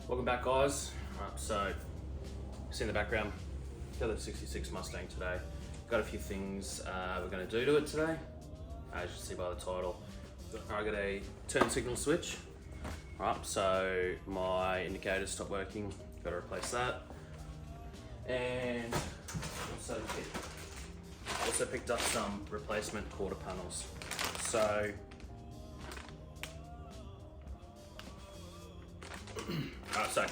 Welcome back, guys. So, see in the background, got the 66 Mustang today. Got a few things we're going to do to it today, as you can see by the title. I got a turn signal switch. So my indicators stopped working, got to replace that. And also picked up some replacement quarter panels. So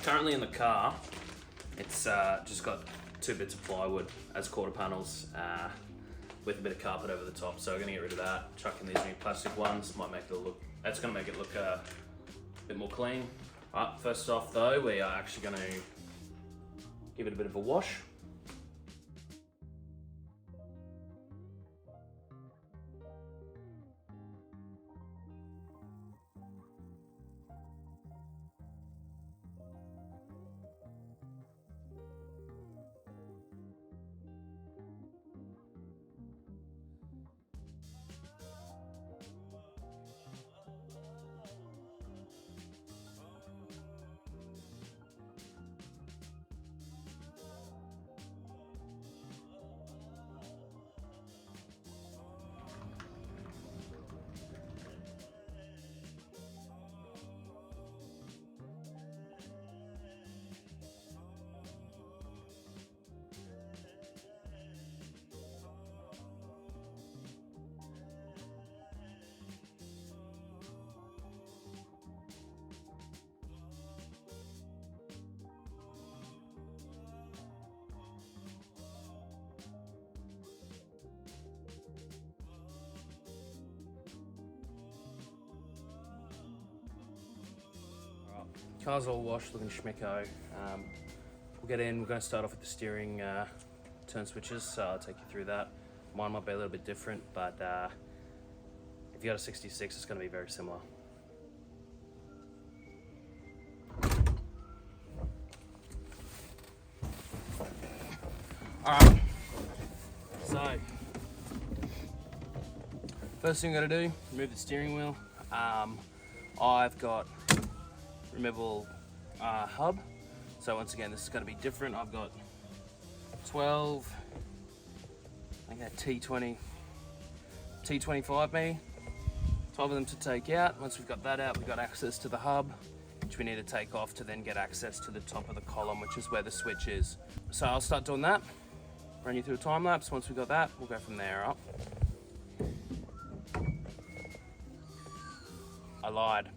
currently in the car, it's just got 2 bits of plywood as quarter panels with a bit of carpet over the top. So we're gonna get rid of that, chuck in these new plastic ones. Might make it look, that's gonna make it look a bit more clean. First off though, we are actually gonna give it a bit of a wash. Car's all washed, looking schmicko. We'll get in, we're going to start off with the steering turn switches, so I'll take you through that. Mine might be a little bit different, but if you got a 66, it's going to be very similar. Alright, so first thing I'm going to do, remove the steering wheel. I've got removable hub, so once again this is going to be different. I've got 12, I got T25 maybe, 12 of them to take out. Once we've got that out, we've got access to the hub, which we need to take off to then get access to the top of the column, which is where the switch is. So I'll start doing that, run you through a time lapse. Once we've got that, we'll go from there up. I lied.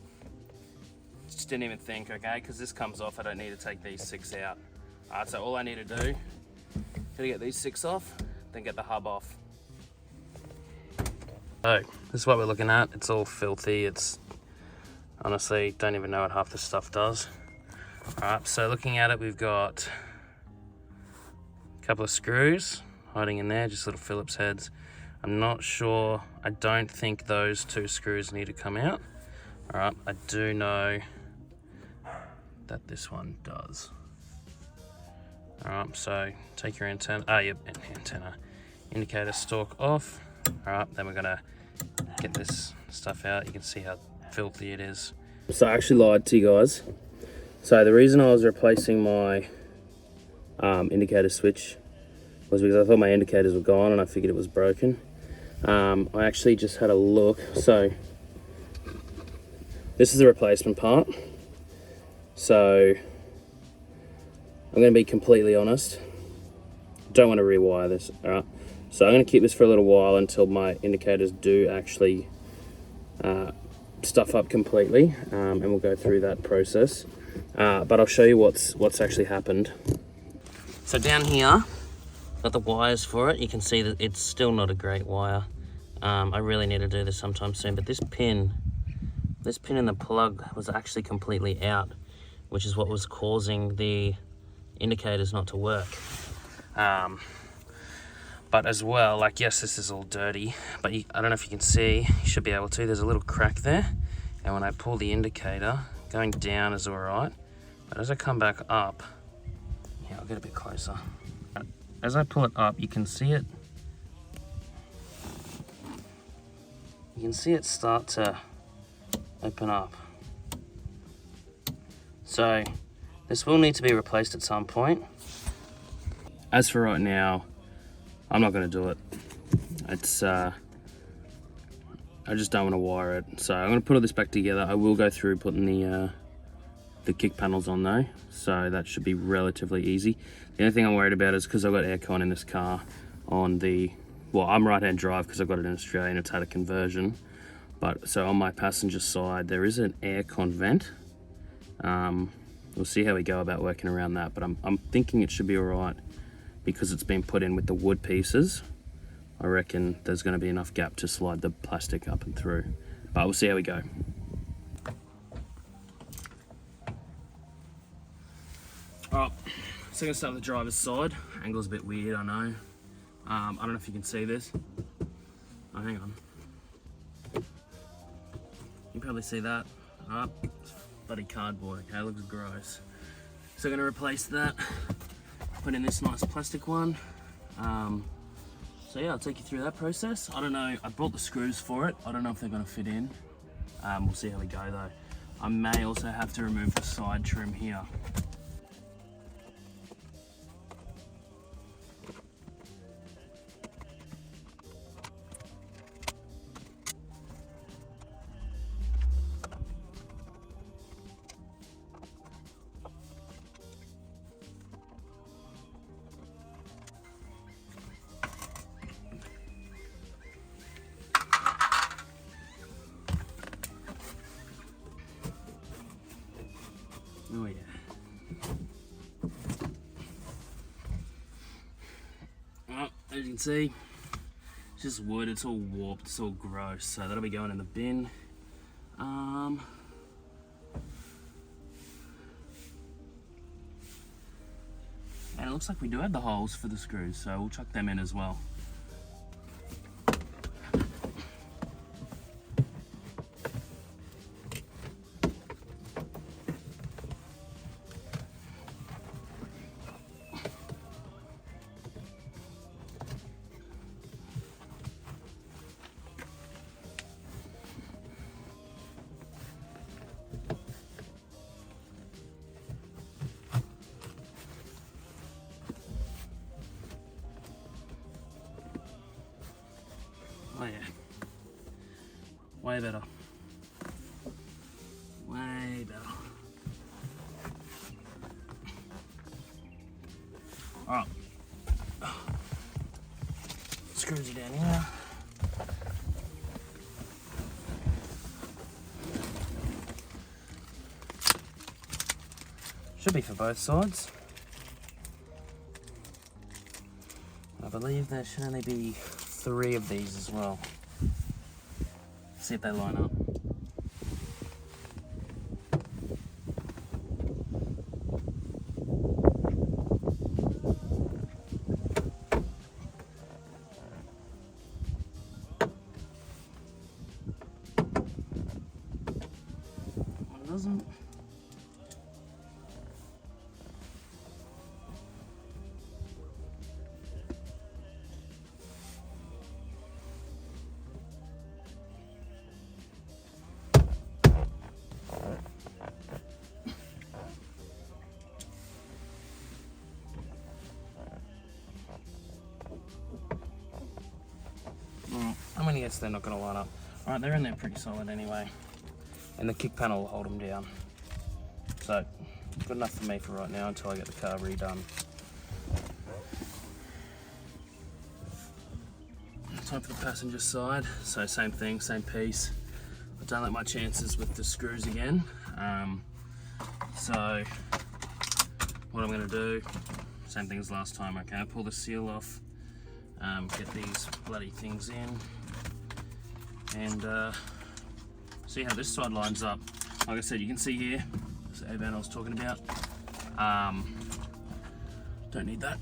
Just didn't even think, okay, because this comes off, I don't need to take these 6 out. So all I need to do is get these 6 off, then get the hub off. So this is what we're looking at. It's all filthy. It's honestly, don't even know what half this stuff does. Alright, so looking at it, we've got a couple of screws hiding in there, just little Phillips heads. I'm not sure, I don't think those 2 screws need to come out. Alright, I do know that this one does. Alright, so take your antenna, indicator stalk off. Alright, then we're gonna get this stuff out. You can see how filthy it is. So I actually lied to you guys. So the reason I was replacing my indicator switch was because I thought my indicators were gone and I figured it was broken. I actually just had a look. So this is the replacement part. So I'm going to be completely honest. Don't want to rewire this. All right. So I'm going to keep this for a little while until my indicators do actually stuff up completely, and we'll go through that process. But I'll show you what's actually happened. So down here, got the wires for it. You can see that it's still not a great wire. I really need to do this sometime soon. But this pin in the plug was actually completely out, which is what was causing the indicators not to work. But as well, like, yes, this is all dirty, but I don't know if you can see, you should be able to, there's a little crack there. And when I pull the indicator, going down is all right. But as I come back up, yeah, I'll get a bit closer. As I pull it up, you can see it. You can see it start to open up. So This will need to be replaced at some point. As for right now, I'm not going to do it. It's I just don't want to wire it. So I'm going to put all this back together. I will go through putting the kick panels on though, so that should be relatively easy. The only thing I'm worried about is because I've got aircon in this car on the, well, I'm right-hand drive because I've got it in Australia and it's had a conversion. But so on my passenger side, there is an aircon vent. We'll see how we go about working around that, but I'm thinking it should be all right because it's been put in with the wood pieces. I reckon there's going to be enough gap to slide the plastic up and through, but we'll see how we go. Alright, so I'm going to start with the driver's side. Angle's a bit weird, I know. I don't know if you can see this. Oh, hang on. You can probably see that. Oh, it's bloody cardboard, okay, it looks gross. So I'm going to replace that, put in this nice plastic one. So yeah, I'll take you through that process. I don't know, I brought the screws for it. I don't know if they're going to fit in. We'll see how we go though. I may also have to remove the side trim here. Oh yeah. Well, as you can see, it's just wood, it's all warped, it's all gross, so that'll be going in the bin. And it looks like we do have the holes for the screws, so we'll chuck them in as well. Oh yeah, way better, way better. All right, screws you down here. Should be for both sides. I believe there should only be 3 of these as well. See if they line up. One doesn't. I'm gonna guess they're not gonna line up. Alright, they're in there pretty solid anyway. And the kick panel will hold them down. So, good enough for me for right now until I get the car redone. Time for the passenger side. So same thing, same piece. I don't like my chances with the screws again. So, what I'm gonna do, same thing as last time, okay? Pull the seal off, get these bloody things in, and see how this side lines up. Like I said, you can see here, this air vent I was talking about. Don't need that.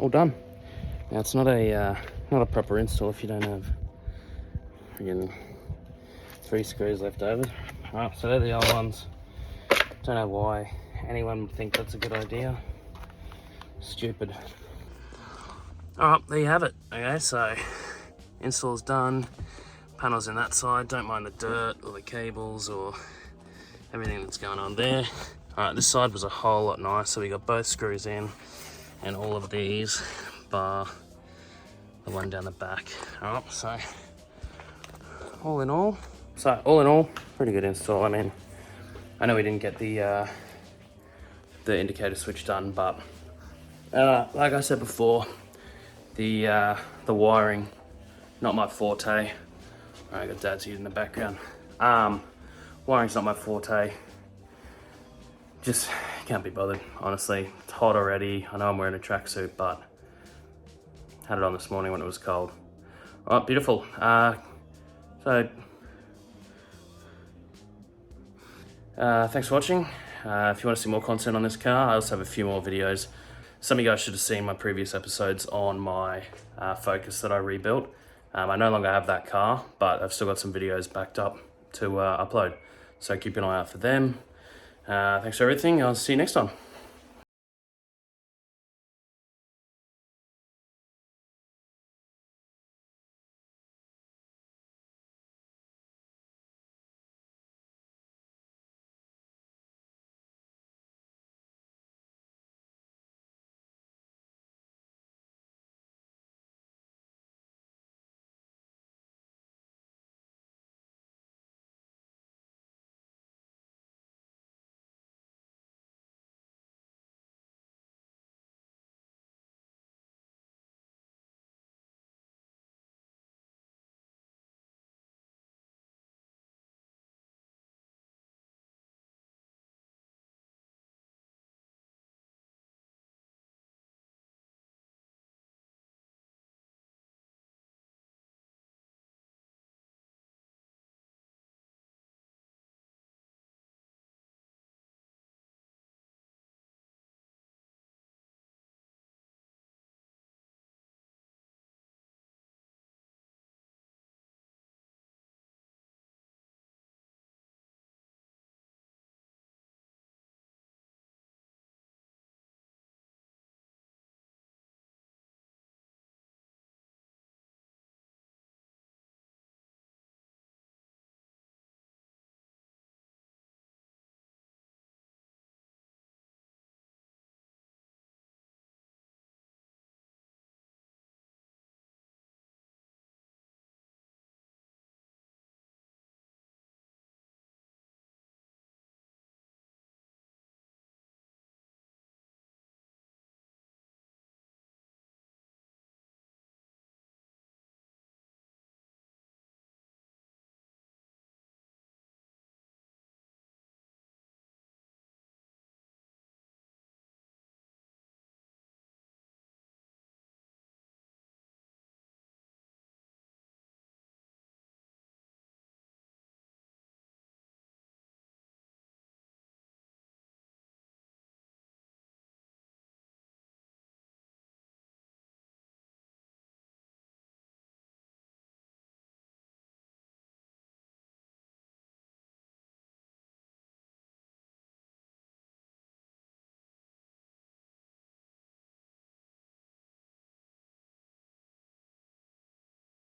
all done. Now it's not a proper install if you don't have friggin' 3 screws left over. Alright, so they're the old ones. Don't know why anyone would think that's a good idea. Stupid. Alright, there you have it. Okay, so install's done. Panels in that side. Don't mind the dirt or the cables or everything that's going on there. Alright, this side was a whole lot nicer. We got both screws in and all of these, bar the one down the back. Alright, so all in all, pretty good install. I mean, I know we didn't get the indicator switch done, but like I said before, the wiring, not my forte. I got Dad's here in the background. Wiring's not my forte. Just can't be bothered, honestly. It's hot already. I know I'm wearing a tracksuit, but had it on this morning when it was cold. All right, beautiful. Thanks for watching. If you want to see more content on this car, I also have a few more videos. Some of you guys should have seen my previous episodes on my Focus that I rebuilt. I no longer have that car, but I've still got some videos backed up to upload. So keep an eye out for them. Thanks for everything. I'll see you next time.